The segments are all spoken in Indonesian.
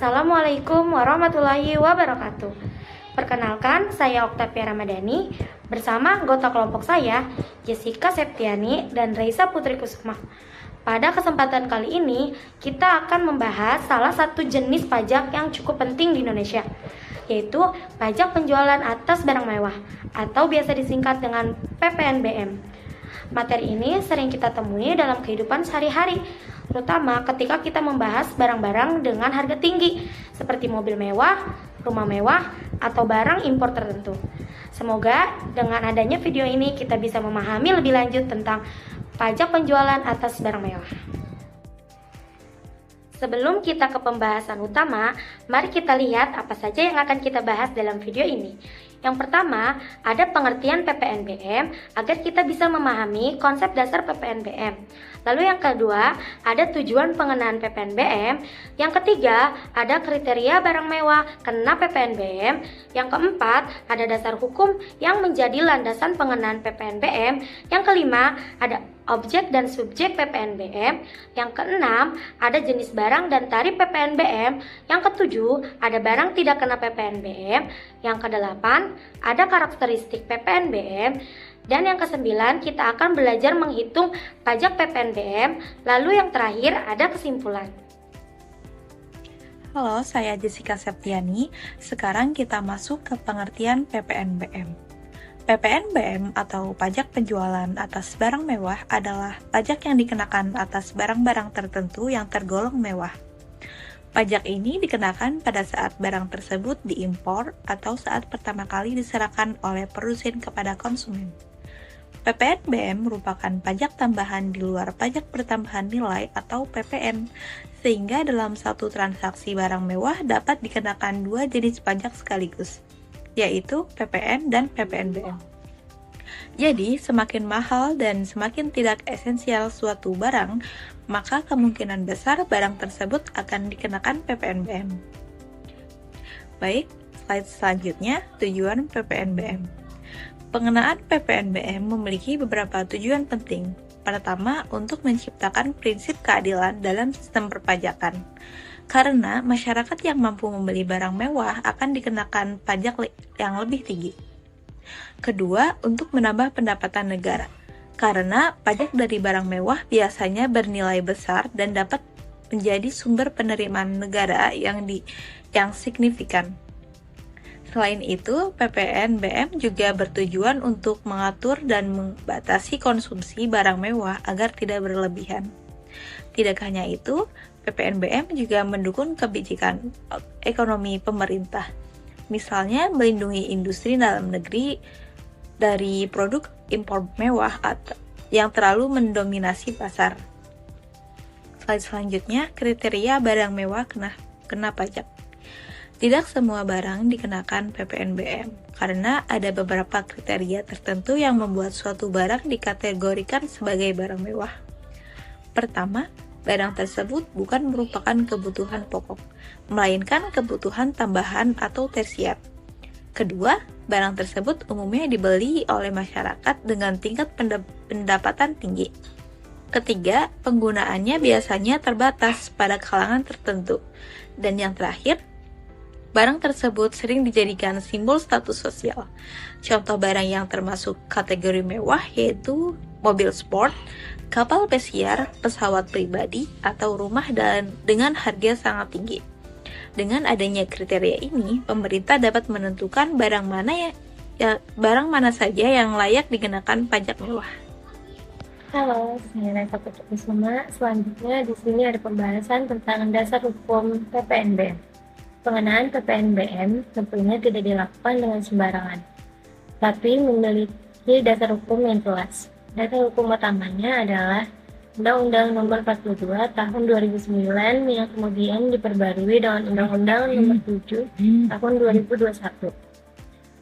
Assalamualaikum warahmatullahi wabarakatuh. Perkenalkan, saya Oktavia Ramadhani bersama anggota kelompok saya, Jessica Septiani dan Raisa Putri Kusuma. Pada kesempatan kali ini, kita akan membahas salah satu jenis pajak yang cukup penting di Indonesia, yaitu pajak penjualan atas barang mewah atau biasa disingkat dengan PPNBM. Materi ini sering kita temui dalam kehidupan sehari-hari, terutama ketika kita membahas barang-barang dengan harga tinggi, seperti mobil mewah, rumah mewah, atau barang impor tertentu. Semoga dengan adanya video ini kita bisa memahami lebih lanjut tentang pajak penjualan atas barang mewah. Sebelum kita ke pembahasan utama, mari kita lihat apa saja yang akan kita bahas dalam video ini. Yang pertama, ada pengertian PPNBM agar kita bisa memahami konsep dasar PPNBM. Lalu yang kedua, ada tujuan pengenaan PPNBM. Yang ketiga, ada kriteria barang mewah kena PPNBM. Yang keempat, ada dasar hukum yang menjadi landasan pengenaan PPNBM. Yang kelima, ada objek dan subjek PPNBM. Yang keenam, ada jenis barang dan tarif PPNBM. Yang ketujuh, ada barang tidak kena PPNBM. Yang kedelapan, ada karakteristik PPNBM. Dan yang kesembilan, kita akan belajar menghitung pajak PPNBM. Lalu yang terakhir, ada kesimpulan. Halo, saya Jessica Septiani. Sekarang kita masuk ke pengertian PPNBM. PPNBM atau pajak penjualan atas barang mewah adalah pajak yang dikenakan atas barang-barang tertentu yang tergolong mewah. Pajak ini dikenakan pada saat barang tersebut diimpor atau saat pertama kali diserahkan oleh produsen kepada konsumen. PPNBM merupakan pajak tambahan di luar pajak pertambahan nilai atau PPN, sehingga dalam satu transaksi barang mewah dapat dikenakan dua jenis pajak sekaligus, yaitu PPN dan PPNBM. Jadi, semakin mahal dan semakin tidak esensial suatu barang, maka kemungkinan besar barang tersebut akan dikenakan PPNBM. Baik, slide selanjutnya, tujuan PPNBM. Pengenaan PPNBM memiliki beberapa tujuan penting. Pertama, untuk menciptakan prinsip keadilan dalam sistem perpajakan. Karena masyarakat yang mampu membeli barang mewah akan dikenakan pajak yang lebih tinggi. Kedua, untuk menambah pendapatan negara. Karena pajak dari barang mewah biasanya bernilai besar dan dapat menjadi sumber penerimaan negara yang signifikan. Selain itu, PPNBM juga bertujuan untuk mengatur dan membatasi konsumsi barang mewah agar tidak berlebihan. Tidak hanya itu, PPNBM juga mendukung kebijakan ekonomi pemerintah. Misalnya, melindungi industri dalam negeri dari produk impor mewah yang terlalu mendominasi pasar. Slide selanjutnya, kriteria barang mewah kena pajak. Tidak semua barang dikenakan PPNBM, karena ada beberapa kriteria tertentu yang membuat suatu barang dikategorikan sebagai barang mewah. Pertama, barang tersebut bukan merupakan kebutuhan pokok, melainkan kebutuhan tambahan atau tersier. Kedua, barang tersebut umumnya dibeli oleh masyarakat dengan tingkat pendapatan tinggi. Ketiga, penggunaannya biasanya terbatas pada kalangan tertentu. Dan yang terakhir, barang tersebut sering dijadikan simbol status sosial. Contoh barang yang termasuk kategori mewah yaitu mobil sport, kapal pesiar, pesawat pribadi, atau rumah dengan harga sangat tinggi. Dengan adanya kriteria ini, pemerintah dapat menentukan barang mana saja yang layak dikenakan pajak mewah. Halo, saya Raisa Putri Kusuma. Selanjutnya di sini ada pembahasan tentang dasar hukum PPNBM. Pengenaan PPNBM tentunya tidak dilakukan dengan sembarangan, tapi memiliki dasar hukum yang jelas. Dasar hukum utamanya adalah Undang-Undang Nomor 42 Tahun 2009 yang kemudian diperbarui dengan Undang-Undang Nomor 7 Tahun 2021.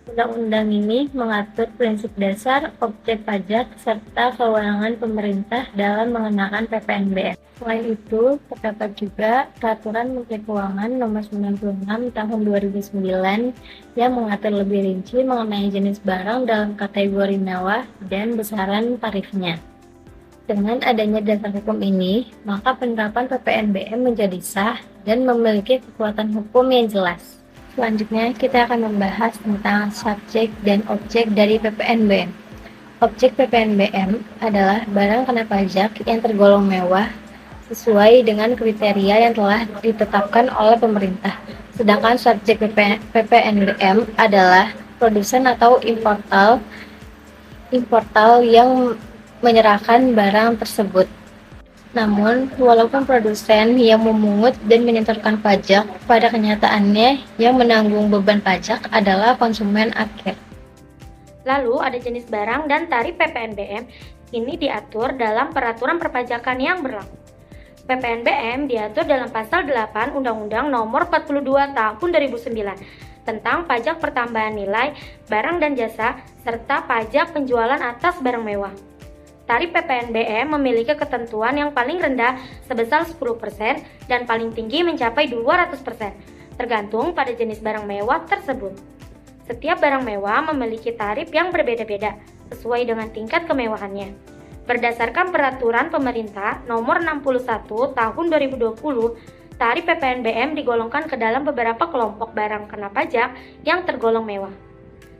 Undang-undang ini mengatur prinsip dasar, objek pajak, serta kewenangan pemerintah dalam mengenakan PPNBM. Selain itu, terdapat juga Peraturan Menteri Keuangan Nomor 96 Tahun 2009 yang mengatur lebih rinci mengenai jenis barang dalam kategori mewah dan besaran tarifnya. Dengan adanya dasar hukum ini, maka penerapan PPNBM menjadi sah dan memiliki kekuatan hukum yang jelas. Selanjutnya, kita akan membahas tentang subjek dan objek dari PPNBM. Objek PPNBM adalah barang kena pajak yang tergolong mewah sesuai dengan kriteria yang telah ditetapkan oleh pemerintah. Sedangkan subjek PPNBM adalah produsen atau importal yang menyerahkan barang tersebut. Namun, walaupun produsen yang memungut dan menyetorkan pajak, pada kenyataannya yang menanggung beban pajak adalah konsumen akhir. Lalu ada jenis barang dan tarif PPNBM, ini diatur dalam peraturan perpajakan yang berlaku. PPNBM diatur dalam pasal 8 Undang-Undang Nomor 42 Tahun 2009 tentang pajak pertambahan nilai barang dan jasa serta pajak penjualan atas barang mewah. Tarif PPNBM memiliki ketentuan yang paling rendah sebesar 10% dan paling tinggi mencapai 200%, tergantung pada jenis barang mewah tersebut. Setiap barang mewah memiliki tarif yang berbeda-beda sesuai dengan tingkat kemewahannya. Berdasarkan peraturan pemerintah nomor 61 tahun 2020, tarif PPNBM digolongkan ke dalam beberapa kelompok barang kena pajak yang tergolong mewah.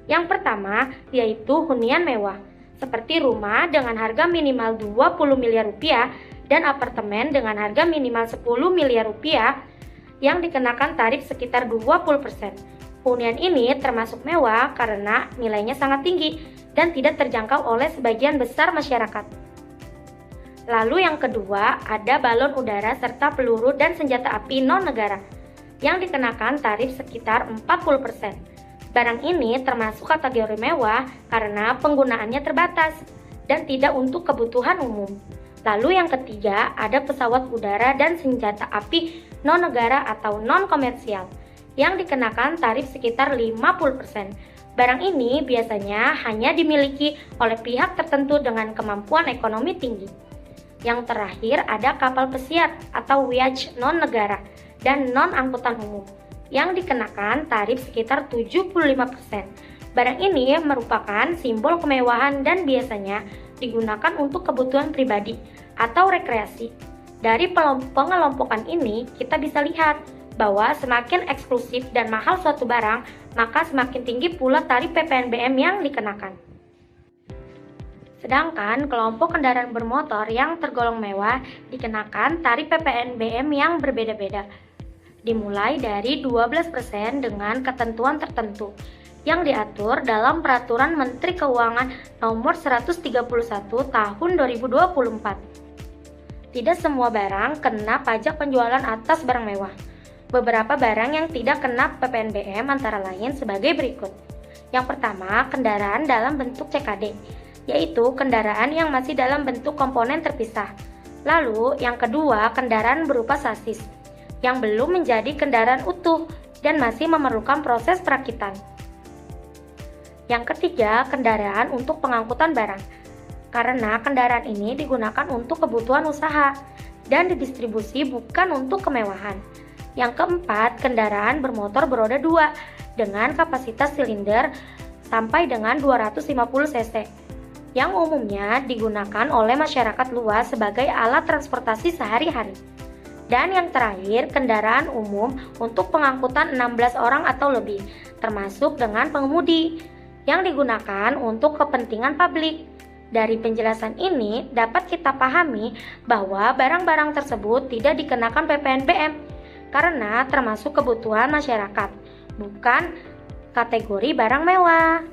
Yang pertama yaitu hunian mewah, seperti rumah dengan harga minimal 20 miliar rupiah dan apartemen dengan harga minimal 10 miliar rupiah yang dikenakan tarif sekitar 20%. Hunian ini termasuk mewah karena nilainya sangat tinggi dan tidak terjangkau oleh sebagian besar masyarakat. Lalu yang kedua ada balon udara serta peluru dan senjata api non-negara yang dikenakan tarif sekitar 40%. Barang ini termasuk kategori mewah karena penggunaannya terbatas dan tidak untuk kebutuhan umum. Lalu yang ketiga ada pesawat udara dan senjata api non-negara atau non-komersial yang dikenakan tarif sekitar 50%. Barang ini biasanya hanya dimiliki oleh pihak tertentu dengan kemampuan ekonomi tinggi. Yang terakhir ada kapal pesiar atau wiaj non-negara dan non-angkutan umum yang dikenakan tarif sekitar 75%. Barang ini merupakan simbol kemewahan dan biasanya digunakan untuk kebutuhan pribadi atau rekreasi. Dari pengelompokan ini kita bisa lihat bahwa semakin eksklusif dan mahal suatu barang, maka semakin tinggi pula tarif PPNBM yang dikenakan. Sedangkan kelompok kendaraan bermotor yang tergolong mewah dikenakan tarif PPNBM yang berbeda-beda, dimulai dari 12% dengan ketentuan tertentu yang diatur dalam Peraturan Menteri Keuangan Nomor 131 Tahun 2024. Tidak semua barang kena pajak penjualan atas barang mewah. Beberapa barang yang tidak kena PPNBM antara lain sebagai berikut. Yang pertama, kendaraan dalam bentuk CKD, yaitu kendaraan yang masih dalam bentuk komponen terpisah. Lalu, yang kedua, kendaraan berupa sasis, yang belum menjadi kendaraan utuh dan masih memerlukan proses perakitan. Yang ketiga, kendaraan untuk pengangkutan barang, karena kendaraan ini digunakan untuk kebutuhan usaha dan didistribusi bukan untuk kemewahan. Yang keempat, kendaraan bermotor beroda 2 dengan kapasitas silinder sampai dengan 250 cc, yang umumnya digunakan oleh masyarakat luas sebagai alat transportasi sehari-hari. Dan yang terakhir, kendaraan umum untuk pengangkutan 16 orang atau lebih, termasuk dengan pengemudi, yang digunakan untuk kepentingan publik. Dari penjelasan ini, dapat kita pahami bahwa barang-barang tersebut tidak dikenakan PPNBM, karena termasuk kebutuhan masyarakat, bukan kategori barang mewah.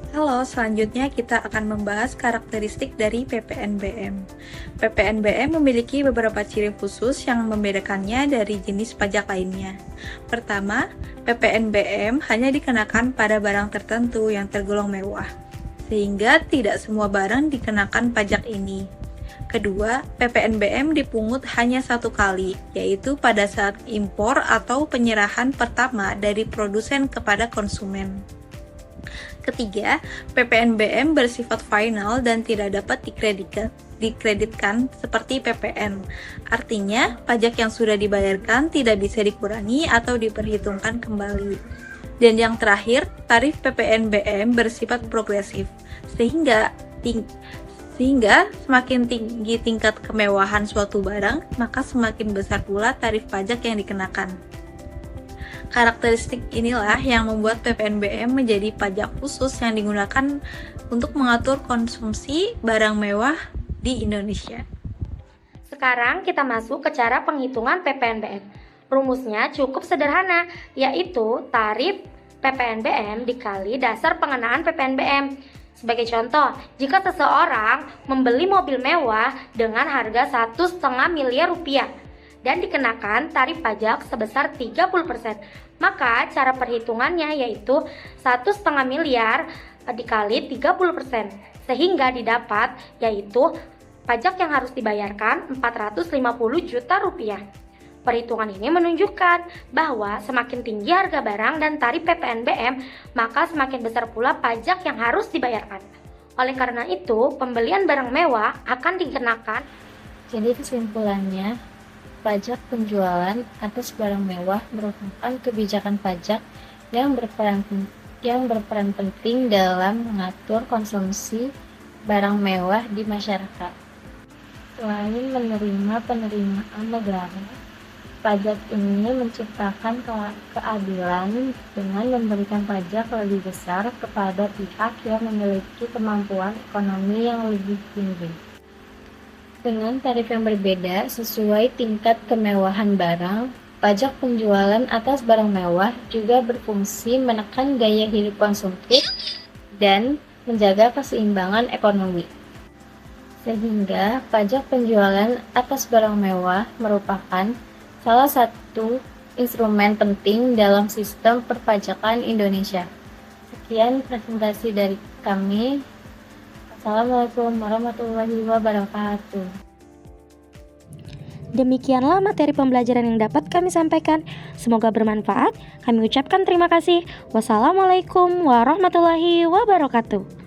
Halo, selanjutnya kita akan membahas karakteristik dari PPNBM. PPNBM memiliki beberapa ciri khusus yang membedakannya dari jenis pajak lainnya. Pertama, PPNBM hanya dikenakan pada barang tertentu yang tergolong mewah, sehingga tidak semua barang dikenakan pajak ini. Kedua, PPNBM dipungut hanya satu kali, yaitu pada saat impor atau penyerahan pertama dari produsen kepada konsumen. Ketiga, PPNBM bersifat final dan tidak dapat dikreditkan seperti PPN. Artinya, pajak yang sudah dibayarkan tidak bisa dikurangi atau diperhitungkan kembali. Dan yang terakhir, tarif PPNBM bersifat progresif, sehingga Sehingga semakin tinggi tingkat kemewahan suatu barang, maka semakin besar pula tarif pajak yang dikenakan. Karakteristik inilah yang membuat PPNBM menjadi pajak khusus yang digunakan untuk mengatur konsumsi barang mewah di Indonesia. Sekarang kita masuk ke cara penghitungan PPNBM. Rumusnya cukup sederhana, yaitu tarif PPNBM dikali dasar pengenaan PPNBM. Sebagai contoh, jika seseorang membeli mobil mewah dengan harga 1,5 miliar rupiah dan dikenakan tarif pajak sebesar 30%, maka cara perhitungannya yaitu 1,5 miliar dikali 30%, sehingga didapat yaitu pajak yang harus dibayarkan 450 juta rupiah. Perhitungan ini menunjukkan bahwa semakin tinggi harga barang dan tarif PPNBM, maka semakin besar pula pajak yang harus dibayarkan. Oleh karena itu, pembelian barang mewah akan dikenakan. Jadi kesimpulannya, pajak penjualan atas barang mewah merupakan kebijakan pajak yang berperan penting dalam mengatur konsumsi barang mewah di masyarakat. Selain menerima penerimaan negara, pajak ini menciptakan keadilan dengan memberikan pajak lebih besar kepada pihak yang memiliki kemampuan ekonomi yang lebih tinggi. Dengan tarif yang berbeda sesuai tingkat kemewahan barang, pajak penjualan atas barang mewah juga berfungsi menekan gaya hidup konsumtif dan menjaga keseimbangan ekonomi. Sehingga pajak penjualan atas barang mewah merupakan salah satu instrumen penting dalam sistem perpajakan Indonesia. Sekian presentasi dari kami. Assalamualaikum warahmatullahi wabarakatuh. Demikianlah materi pembelajaran yang dapat kami sampaikan. Semoga bermanfaat. Kami ucapkan terima kasih. Wassalamualaikum warahmatullahi wabarakatuh.